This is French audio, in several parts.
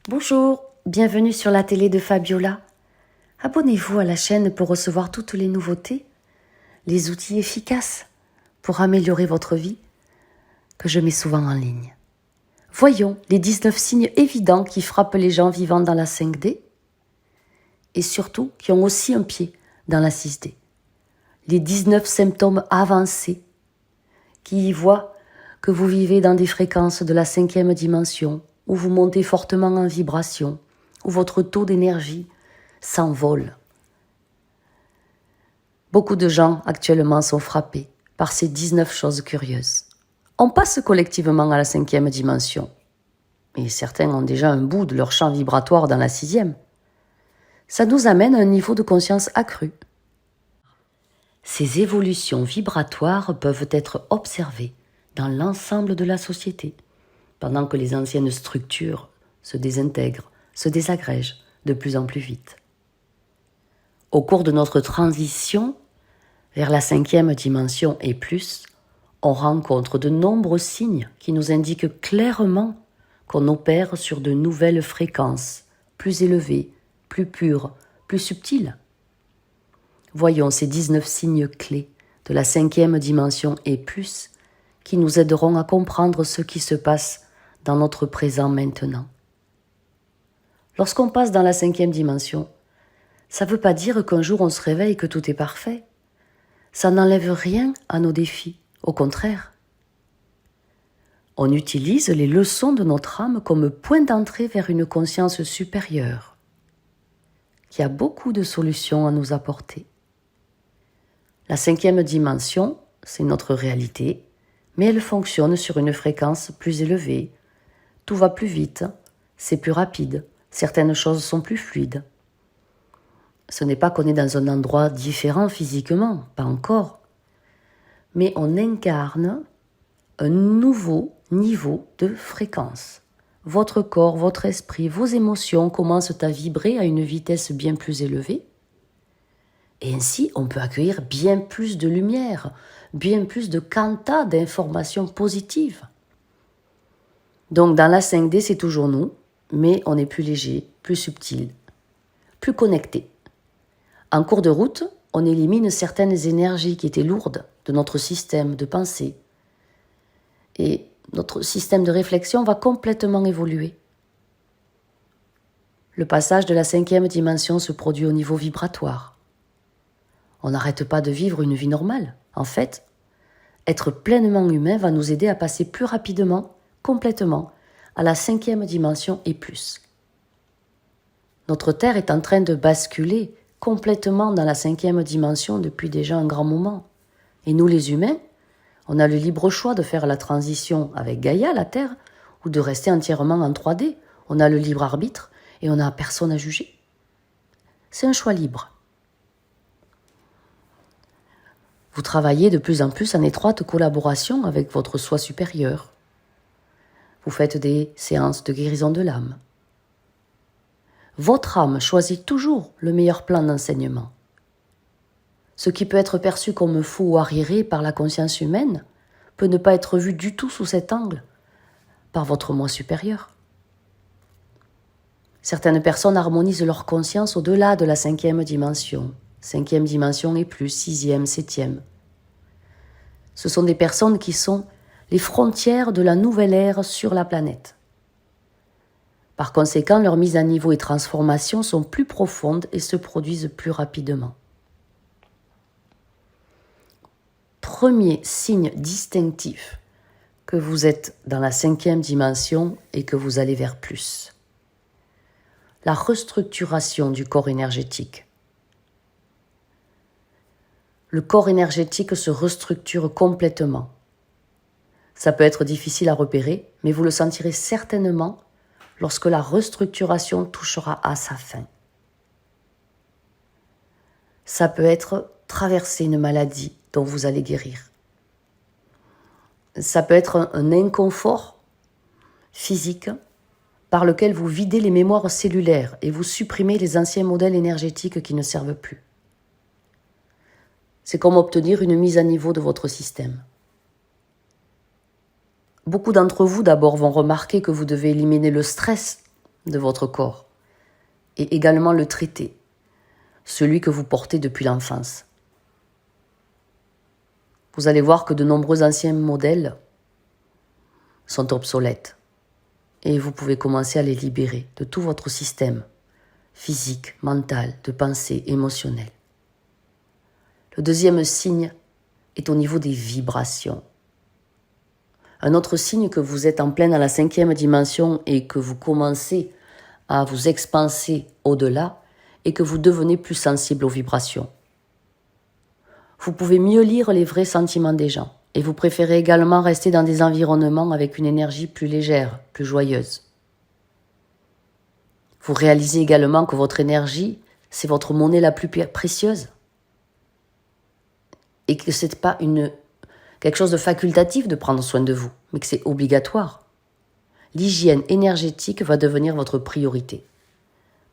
Bonjour, bienvenue sur la télé de Fabiola. Abonnez-vous à la chaîne pour recevoir toutes les nouveautés, les outils efficaces pour améliorer votre vie que je mets souvent en ligne. Voyons les 19 signes évidents qui frappent les gens vivant dans la 5D et surtout qui ont aussi un pied dans la 6D. Les 19 symptômes avancés qui y voient que vous vivez dans des fréquences de la 5e dimension, où vous montez fortement en vibration, où votre taux d'énergie s'envole. Beaucoup de gens actuellement sont frappés par ces 19 choses curieuses. On passe collectivement à la 5e dimension, et certains ont déjà un bout de leur champ vibratoire dans la 6e. Ça nous amène à un niveau de conscience accru. Ces évolutions vibratoires peuvent être observées dans l'ensemble de la société, pendant que les anciennes structures se désintègrent, se désagrègent de plus en plus vite. Au cours de notre transition vers la 5e dimension et plus, on rencontre de nombreux signes qui nous indiquent clairement qu'on opère sur de nouvelles fréquences, plus élevées, plus pures, plus subtiles. Voyons ces 19 signes clés de la 5e dimension et plus qui nous aideront à comprendre ce qui se passe dans notre présent maintenant. Lorsqu'on passe dans la 5e dimension, ça ne veut pas dire qu'un jour on se réveille et que tout est parfait. Ça n'enlève rien à nos défis, au contraire. On utilise les leçons de notre âme comme point d'entrée vers une conscience supérieure, qui a beaucoup de solutions à nous apporter. La 5e dimension, c'est notre réalité, mais elle fonctionne sur une fréquence plus élevée. Tout va plus vite, c'est plus rapide, certaines choses sont plus fluides. Ce n'est pas qu'on est dans un endroit différent physiquement, pas encore, mais on incarne un nouveau niveau de fréquence. Votre corps, votre esprit, vos émotions commencent à vibrer à une vitesse bien plus élevée. Et ainsi, on peut accueillir bien plus de lumière, bien plus de quanta d'informations positives. Donc dans la 5D, c'est toujours nous, mais on est plus léger, plus subtil, plus connecté. En cours de route, on élimine certaines énergies qui étaient lourdes de notre système de pensée. Et notre système de réflexion va complètement évoluer. Le passage de la 5e dimension se produit au niveau vibratoire. On n'arrête pas de vivre une vie normale. En fait, être pleinement humain va nous aider à passer plus rapidement, complètement, à la 5e dimension et plus. Notre Terre est en train de basculer complètement dans la 5e dimension depuis déjà un grand moment. Et nous, les humains, on a le libre choix de faire la transition avec Gaïa, la Terre, ou de rester entièrement en 3D. On a le libre arbitre et on n'a personne à juger. C'est un choix libre. Vous travaillez de plus en plus en étroite collaboration avec votre soi supérieur. Vous faites des séances de guérison de l'âme. Votre âme choisit toujours le meilleur plan d'enseignement. Ce qui peut être perçu comme faux ou arriéré par la conscience humaine peut ne pas être vu du tout sous cet angle par votre moi supérieur. Certaines personnes harmonisent leur conscience au-delà de la 5e dimension. 5e dimension et plus, 6e, 7e. Ce sont des personnes qui sont les frontières de la nouvelle ère sur la planète. Par conséquent, leurs mises à niveau et transformations sont plus profondes et se produisent plus rapidement. Premier signe distinctif que vous êtes dans la 5e dimension et que vous allez vers plus. La restructuration du corps énergétique. Le corps énergétique se restructure complètement. Ça peut être difficile à repérer, mais vous le sentirez certainement lorsque la restructuration touchera à sa fin. Ça peut être traverser une maladie dont vous allez guérir. Ça peut être un inconfort physique par lequel vous videz les mémoires cellulaires et vous supprimez les anciens modèles énergétiques qui ne servent plus. C'est comme obtenir une mise à niveau de votre système. Beaucoup d'entre vous d'abord vont remarquer que vous devez éliminer le stress de votre corps et également le traité, celui que vous portez depuis l'enfance. Vous allez voir que de nombreux anciens modèles sont obsolètes et vous pouvez commencer à les libérer de tout votre système physique, mental, de pensée, émotionnel. Le deuxième signe est au niveau des vibrations. Un autre signe que vous êtes en plein dans la 5e dimension et que vous commencez à vous expanser au-delà et que vous devenez plus sensible aux vibrations. Vous pouvez mieux lire les vrais sentiments des gens et vous préférez également rester dans des environnements avec une énergie plus légère, plus joyeuse. Vous réalisez également que votre énergie, c'est votre monnaie la plus précieuse et que ce n'est pas quelque chose de facultatif de prendre soin de vous, mais que c'est obligatoire. L'hygiène énergétique va devenir votre priorité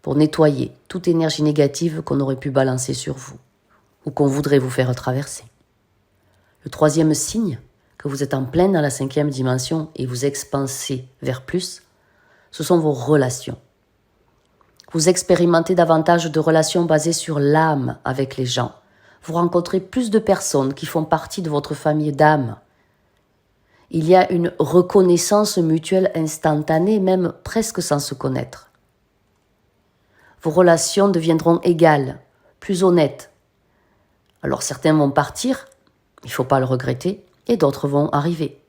pour nettoyer toute énergie négative qu'on aurait pu balancer sur vous ou qu'on voudrait vous faire traverser. Le troisième signe, que vous êtes en plein dans la 5e dimension et vous expansez vers plus, ce sont vos relations. Vous expérimentez davantage de relations basées sur l'âme avec les gens. Vous rencontrez plus de personnes qui font partie de votre famille d'âme. Il y a une reconnaissance mutuelle instantanée, même presque sans se connaître. Vos relations deviendront égales, plus honnêtes. Alors certains vont partir, il ne faut pas le regretter, et d'autres vont arriver.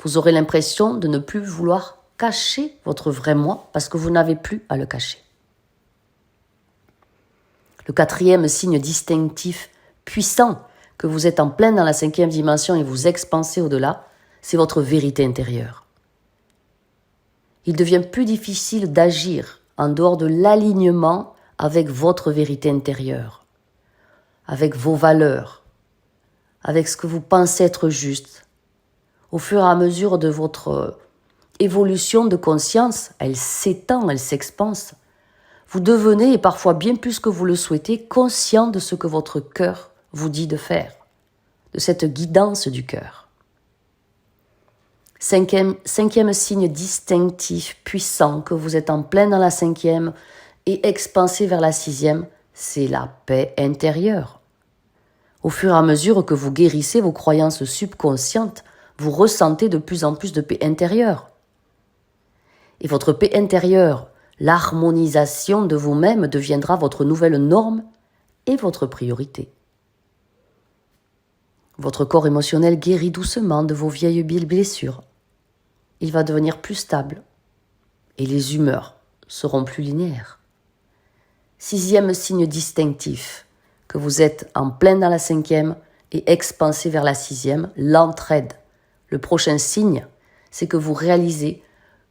Vous aurez l'impression de ne plus vouloir cacher votre vrai moi parce que vous n'avez plus à le cacher. Le quatrième signe distinctif puissant que vous êtes en plein dans la 5e dimension et vous expansez au-delà, c'est votre vérité intérieure. Il devient plus difficile d'agir en dehors de l'alignement avec votre vérité intérieure, avec vos valeurs, avec ce que vous pensez être juste. Au fur et à mesure de votre évolution de conscience, elle s'étend, elle s'expanse. Vous devenez, et parfois bien plus que vous le souhaitez, conscient de ce que votre cœur vous dit de faire, de cette guidance du cœur. Cinquième signe distinctif, puissant, que vous êtes en plein dans la 5e et expansé vers la 6e, c'est la paix intérieure. Au fur et à mesure que vous guérissez vos croyances subconscientes, vous ressentez de plus en plus de paix intérieure. Et votre paix intérieure, l'harmonisation de vous-même deviendra votre nouvelle norme et votre priorité. Votre corps émotionnel guérit doucement de vos vieilles blessures. Il va devenir plus stable et les humeurs seront plus linéaires. 6e signe distinctif, que vous êtes en plein dans la 5e et expansé vers la 6e, l'entraide. Le prochain signe, c'est que vous réalisez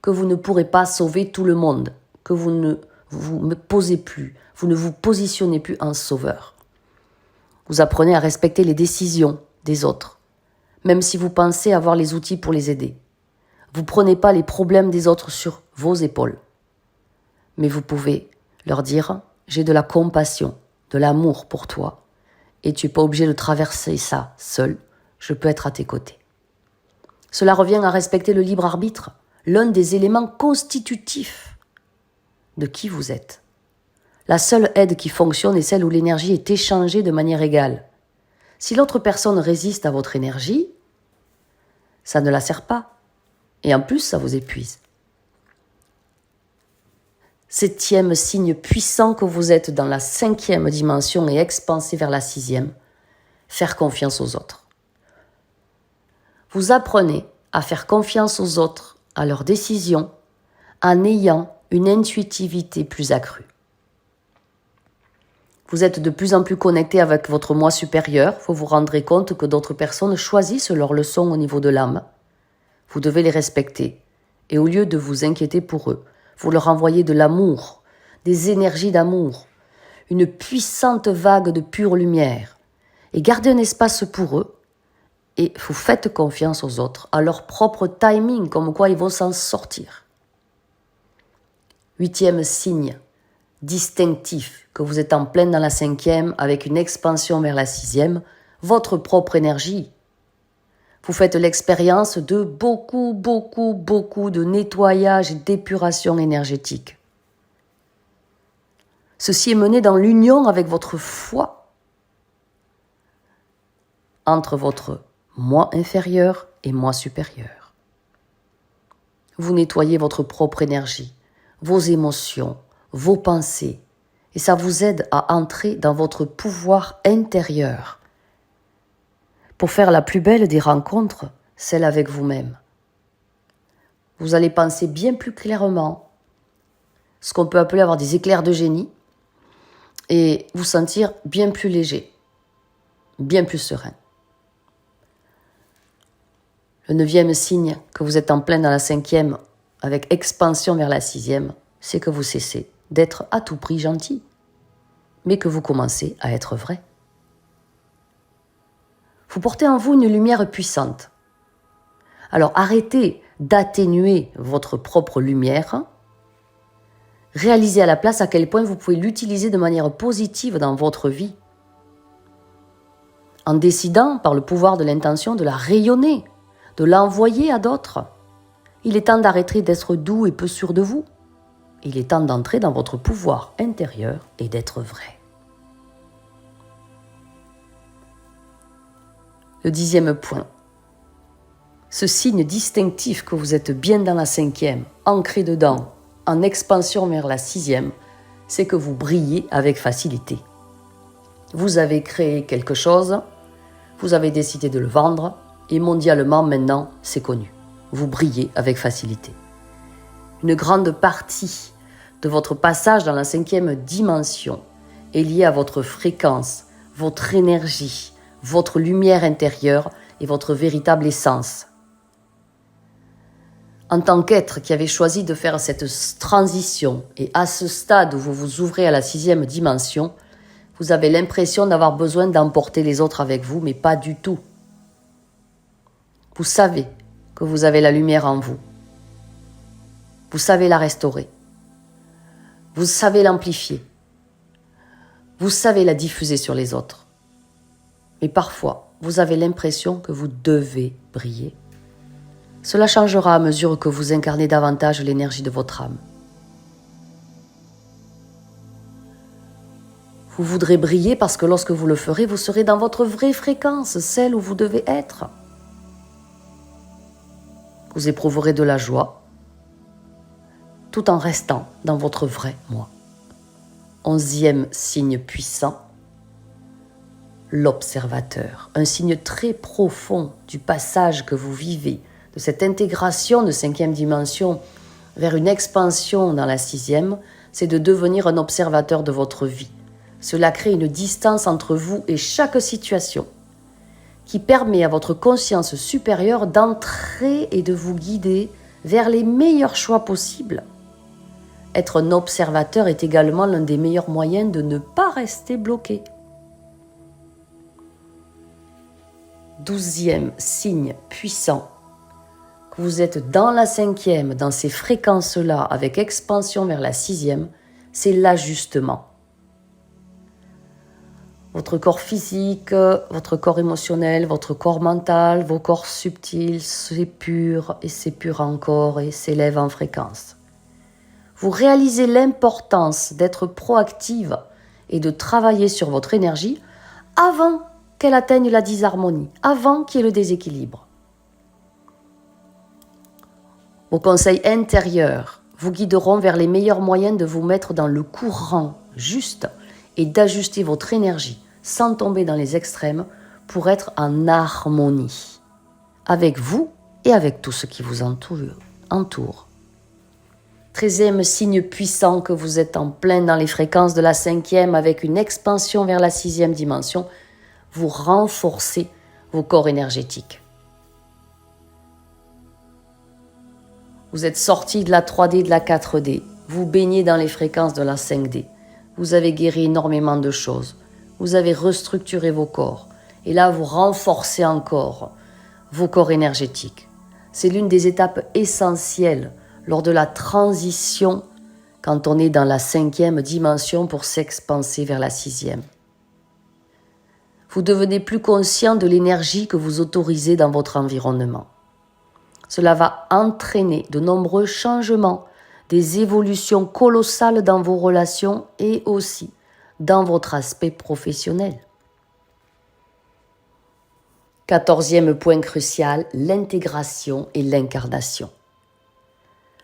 que vous ne pourrez pas sauver tout le monde, que vous ne vous positionnez plus en sauveur. Vous apprenez à respecter les décisions des autres, même si vous pensez avoir les outils pour les aider. Vous ne prenez pas les problèmes des autres sur vos épaules. Mais vous pouvez leur dire « j'ai de la compassion, de l'amour pour toi, et tu n'es pas obligé de traverser ça seul, je peux être à tes côtés. » Cela revient à respecter le libre arbitre, l'un des éléments constitutifs de qui vous êtes. La seule aide qui fonctionne est celle où l'énergie est échangée de manière égale. Si l'autre personne résiste à votre énergie, ça ne la sert pas. Et en plus, ça vous épuise. 7e signe puissant que vous êtes dans la 5e dimension et expansé vers la 6e, faire confiance aux autres. Vous apprenez à faire confiance aux autres, à leurs décisions, en ayant une intuitivité plus accrue. Vous êtes de plus en plus connecté avec votre moi supérieur, vous vous rendrez compte que d'autres personnes choisissent leurs leçons au niveau de l'âme. Vous devez les respecter. Et au lieu de vous inquiéter pour eux, vous leur envoyez de l'amour, des énergies d'amour, une puissante vague de pure lumière. Et gardez un espace pour eux. Et vous faites confiance aux autres, à leur propre timing, comme quoi ils vont s'en sortir. 8e signe distinctif, que vous êtes en pleine dans la 5e avec une expansion vers la 6e, votre propre énergie. Vous faites l'expérience de beaucoup de nettoyage et d'épuration énergétique. Ceci est mené dans l'union avec votre foi entre votre moi inférieur et moi supérieur. Vous nettoyez votre propre énergie, vos émotions, vos pensées, et ça vous aide à entrer dans votre pouvoir intérieur pour faire la plus belle des rencontres, celle avec vous-même. Vous allez penser bien plus clairement, ce qu'on peut appeler avoir des éclairs de génie, et vous sentir bien plus léger, bien plus serein. Le 9e signe que vous êtes en plein dans la 5e, avec expansion vers la 6e, c'est que vous cessez d'être à tout prix gentil, mais que vous commencez à être vrai. Vous portez en vous une lumière puissante. Alors arrêtez d'atténuer votre propre lumière. Réalisez à la place à quel point vous pouvez l'utiliser de manière positive dans votre vie. En décidant, par le pouvoir de l'intention, de la rayonner, de l'envoyer à d'autres. Il est temps d'arrêter d'être doux et peu sûr de vous. Il est temps d'entrer dans votre pouvoir intérieur et d'être vrai. Le 10e point. Ce signe distinctif que vous êtes bien dans la 5e, ancré dedans, en expansion vers la 6e, c'est que vous brillez avec facilité. Vous avez créé quelque chose, vous avez décidé de le vendre, et mondialement maintenant, c'est connu. Vous brillez avec facilité. Une grande partie de votre passage dans la 5e dimension est liée à votre fréquence, votre énergie, votre lumière intérieure et votre véritable essence. En tant qu'être qui avait choisi de faire cette transition et à ce stade où vous vous ouvrez à la 6e dimension, vous avez l'impression d'avoir besoin d'emporter les autres avec vous, mais pas du tout. Vous savez que vous avez la lumière en vous. Vous savez la restaurer. Vous savez l'amplifier. Vous savez la diffuser sur les autres. Mais parfois, vous avez l'impression que vous devez briller. Cela changera à mesure que vous incarnez davantage l'énergie de votre âme. Vous voudrez briller parce que lorsque vous le ferez, vous serez dans votre vraie fréquence, celle où vous devez être. Vous éprouverez de la joie, tout en restant dans votre vrai moi. 11e signe puissant, l'observateur. Un signe très profond du passage que vous vivez, de cette intégration de 5e dimension vers une expansion dans la 6e, c'est de devenir un observateur de votre vie. Cela crée une distance entre vous et chaque situation qui permet à votre conscience supérieure d'entrer et de vous guider vers les meilleurs choix possibles. Être un observateur est également l'un des meilleurs moyens de ne pas rester bloqué. 12e signe puissant, que vous êtes dans la 5e, dans ces fréquences-là, avec expansion vers la 6e, c'est l'ajustement. Votre corps physique, votre corps émotionnel, votre corps mental, vos corps subtils, s'épurent et s'épurent encore et s'élèvent en fréquence. Vous réalisez l'importance d'être proactive et de travailler sur votre énergie avant qu'elle atteigne la disharmonie, avant qu'il y ait le déséquilibre. Vos conseils intérieurs vous guideront vers les meilleurs moyens de vous mettre dans le courant juste et d'ajuster votre énergie sans tomber dans les extrêmes pour être en harmonie avec vous et avec tout ce qui vous entoure. 13e signe puissant que vous êtes en plein dans les fréquences de la 5e avec une expansion vers la 6e dimension, vous renforcez vos corps énergétiques. Vous êtes sorti de la 3D, de la 4D, vous baignez dans les fréquences de la 5D. Vous avez guéri énormément de choses. Vous avez restructuré vos corps. Et là, vous renforcez encore vos corps énergétiques. C'est l'une des étapes essentielles lors de la transition quand on est dans la 5e dimension pour s'expanser vers la 6e. Vous devenez plus conscient de l'énergie que vous autorisez dans votre environnement. Cela va entraîner de nombreux changements des évolutions colossales dans vos relations et aussi dans votre aspect professionnel. 14e point crucial, l'intégration et l'incarnation.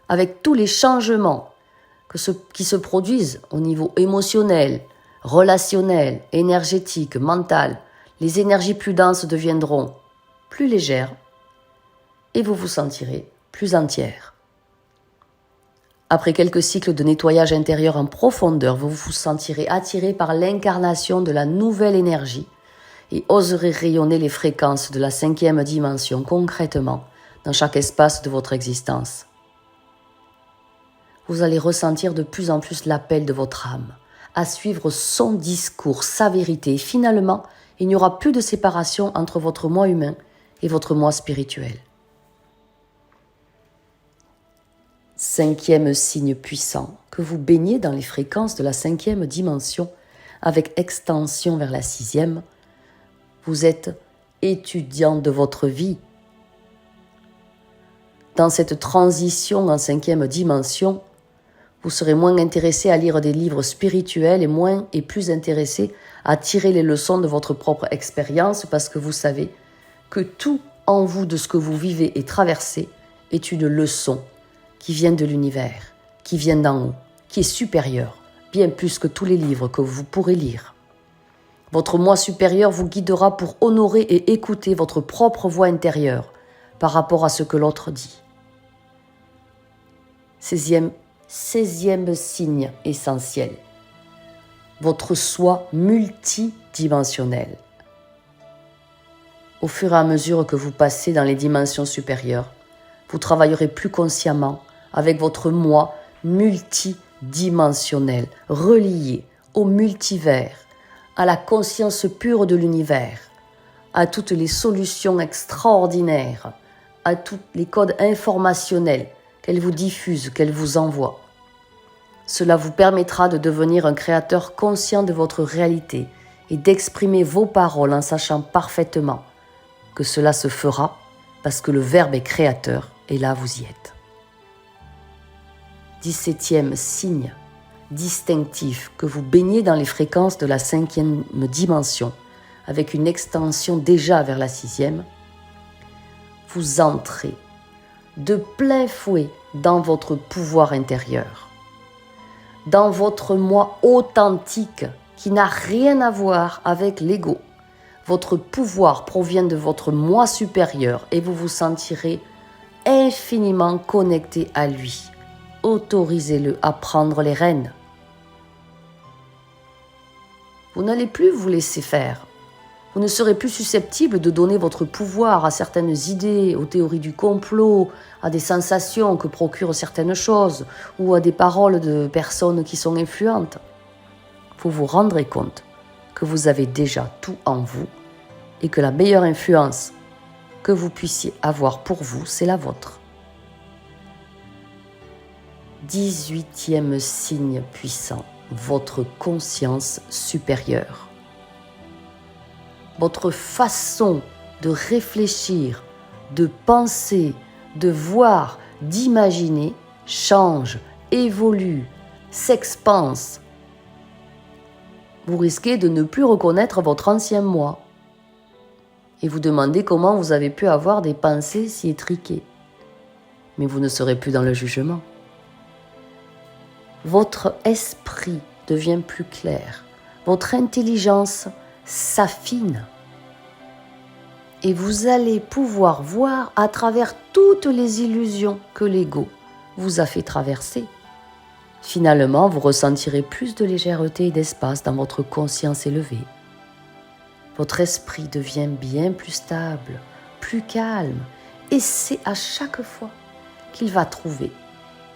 Avec tous les changements qui se produisent au niveau émotionnel, relationnel, énergétique, mental, les énergies plus denses deviendront plus légères et vous vous sentirez plus entière. Après quelques cycles de nettoyage intérieur en profondeur, vous vous sentirez attiré par l'incarnation de la nouvelle énergie et oserez rayonner les fréquences de la 5e dimension concrètement dans chaque espace de votre existence. Vous allez ressentir de plus en plus l'appel de votre âme à suivre son discours, sa vérité. Et finalement, il n'y aura plus de séparation entre votre moi humain et votre moi spirituel. 5e signe puissant, que vous baignez dans les fréquences de la 5e dimension avec extension vers la 6e. Vous êtes étudiant de votre vie. Dans cette transition en 5e dimension, vous serez moins intéressé à lire des livres spirituels et plus intéressé à tirer les leçons de votre propre expérience parce que vous savez que tout en vous de ce que vous vivez et traversez est une leçon qui vient de l'univers, qui vient d'en haut, qui est supérieure, bien plus que tous les livres que vous pourrez lire. Votre moi supérieur vous guidera pour honorer et écouter votre propre voix intérieure par rapport à ce que l'autre dit. 16e signe essentiel, votre soi multidimensionnel. Au fur et à mesure que vous passez dans les dimensions supérieures, vous travaillerez plus consciemment avec votre moi multidimensionnel, relié au multivers, à la conscience pure de l'univers, à toutes les solutions extraordinaires, à tous les codes informationnels qu'elle vous diffuse, qu'elle vous envoie. Cela vous permettra de devenir un créateur conscient de votre réalité et d'exprimer vos paroles en sachant parfaitement que cela se fera parce que le Verbe est créateur et là vous y êtes. 17e signe distinctif, que vous baignez dans les fréquences de la 5e dimension avec une extension déjà vers la 6e. Vous entrez de plein fouet dans votre pouvoir intérieur, dans votre moi authentique qui n'a rien à voir avec l'ego. Votre pouvoir provient de votre moi supérieur et vous vous sentirez infiniment connecté à lui. Autorisez-le à prendre les rênes. Vous n'allez plus vous laisser faire. Vous ne serez plus susceptible de donner votre pouvoir à certaines idées, aux théories du complot, à des sensations que procurent certaines choses ou à des paroles de personnes qui sont influentes. Vous vous rendrez compte que vous avez déjà tout en vous et que la meilleure influence que vous puissiez avoir pour vous, c'est la vôtre. 18e signe puissant, votre conscience supérieure. Votre façon de réfléchir, de penser, de voir, d'imaginer change, évolue, s'expanse. Vous risquez de ne plus reconnaître votre ancien moi et vous demandez comment vous avez pu avoir des pensées si étriquées. Mais vous ne serez plus dans le jugement. Votre esprit devient plus clair, votre intelligence s'affine et vous allez pouvoir voir à travers toutes les illusions que l'ego vous a fait traverser. Finalement, vous ressentirez plus de légèreté et d'espace dans votre conscience élevée. Votre esprit devient bien plus stable, plus calme et c'est à chaque fois qu'il va trouver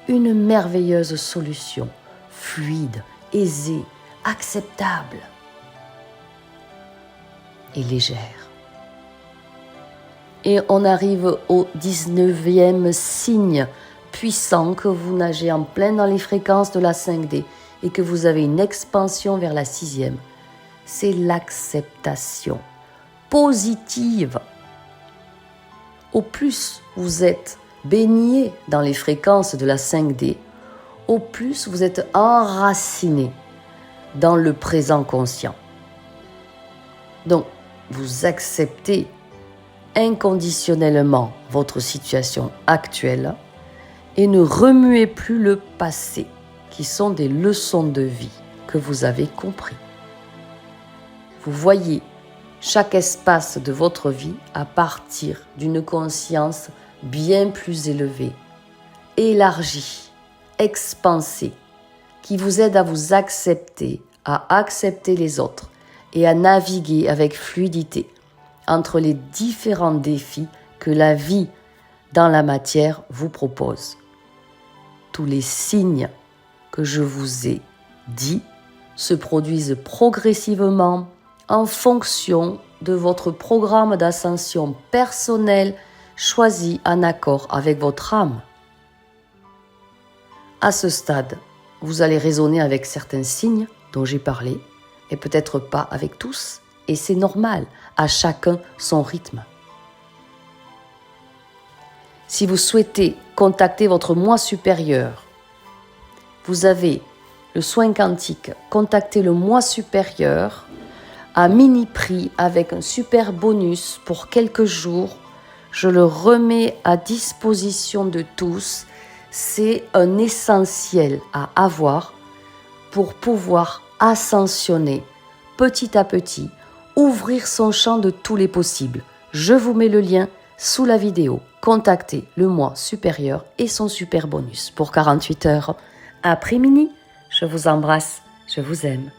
une merveilleuse solution, fluide, aisée, acceptable et légère. Et on arrive au 19e signe puissant, que vous nagez en plein dans les fréquences de la 5D et que vous avez une expansion vers la 6e. C'est l'acceptation positive. Au plus vous êtes baigné dans les fréquences de la 5D, au plus vous êtes enraciné dans le présent conscient. Donc, vous acceptez inconditionnellement votre situation actuelle et ne remuez plus le passé, qui sont des leçons de vie que vous avez compris. Vous voyez chaque espace de votre vie à partir d'une conscience bien plus élevée, élargie, expansée, qui vous aide à vous accepter, à accepter les autres et à naviguer avec fluidité entre les différents défis que la vie dans la matière vous propose. Tous les signes que je vous ai dits se produisent progressivement en fonction de votre programme d'ascension personnel choisi en accord avec votre âme. À ce stade, vous allez raisonner avec certains signes dont j'ai parlé, et peut-être pas avec tous, et c'est normal, à chacun son rythme. Si vous souhaitez contacter votre moi supérieur, vous avez le soin quantique, contacter le moi supérieur à mini prix avec un super bonus pour quelques jours. Je le remets à disposition de tous. C'est un essentiel à avoir pour pouvoir ascensionner petit à petit, ouvrir son champ de tous les possibles. Je vous mets le lien sous la vidéo. Contactez le moi supérieur et son super bonus pour 48 heures. Après mini, je vous embrasse, je vous aime.